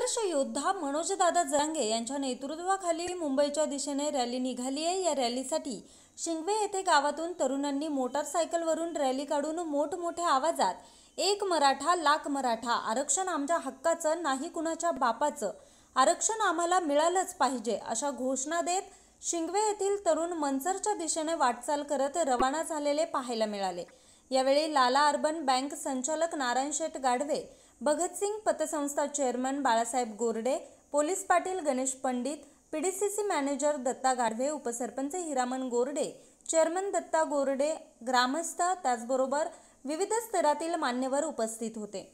संघर्ष योद्धा मनोजदादा जरांगे यांच्या नेतृत्वाखाली मुंबईच्या दिशेने रॅली निघाली आहे। या रॅलीसाठी शिंगवे येथे गावातून तरुणांनी मोटारसायकलवरून रॅली काढून मोठमोठ्या आवाजात एक मराठा लाख मराठा, आरक्षण आमच्या हक्काचं नाही कुणाच्या बापाचं, आरक्षण आम्हाला मिळालंच पाहिजे अशा घोषणा देत शिंगवे येथील तरुण मनसरच्या दिशेने वाटचाल करत रवाना झालेले पाहायला मिळाले। यावेळी लाला अर्बन बँक संचालक नारायण शेठ गाढवे, भगतसिंग पतसंस्था chairman Balasaheb Gorde, police Patil Ganesh Pandit, PDCC manager Datta Gadhave, उपसरपंच हिरामन गोरडे, चेअरमन दत्ता गोरडे, ग्रामस्थ त्याचबरोबर विविध स्तरातील मान्यवर उपस्थित होते।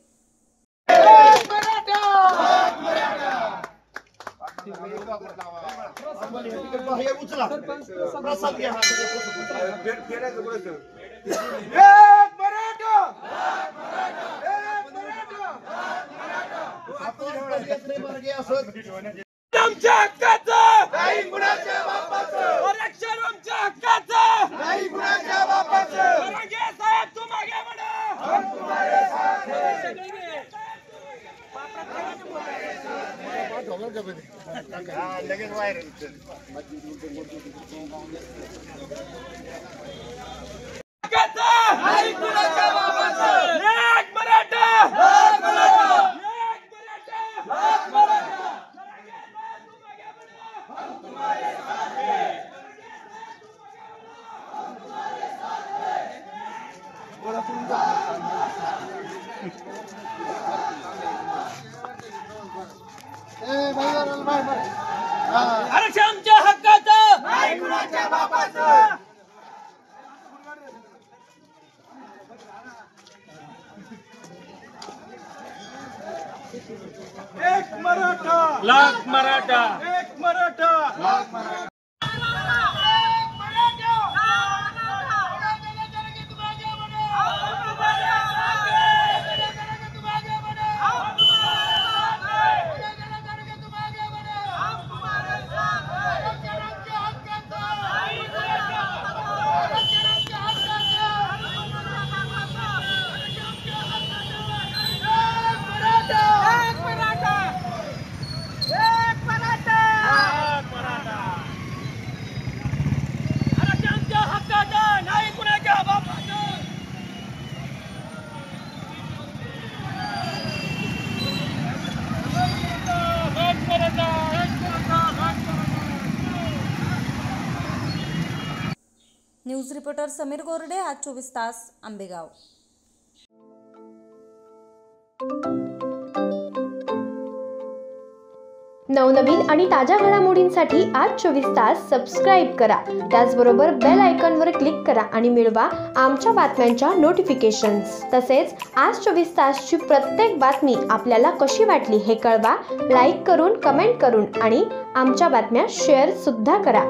आमच्या हक्काचं नाही कुणाच्या बापाचं, आरक्षण आमच्या हक्काचं नाही कुणाच्या बापाचं। जरांगे साहेब तुम आगे बढ़ो, हम तुम्हारे साथ हैं। लगेच व्हायरल हक्काचं नाही कुणाच्या बापाचं, एक मराठा लाख मराठा, एक मराठा लाख मराठा। आरक्षण आमच्या हक्काचं नाही कुणाच्या बापाचं। एक मराठा लाख मराठा, एक मराठा लाख मराठा। न्यूज रिपोर्टर समीर गोरडे, आज 24 तास, आंबेगाव। नवनवीन आणि ताज्या घडामोडींसाठी आज 24 तास सबस्क्राइब करा। त्याचबरोबर बेल आयकॉनवर क्लिक करा आणि मिळवा आमच्या बातम्यांच्या नोटिफिकेशन्स। तसेच आज 24 तासची प्रत्येक बातमी आपल्याला कशी वाटली हे कळवा, लाईक करून, कमेंट करून आणि आमच्या बातम्या शेअर सुद्धा करा।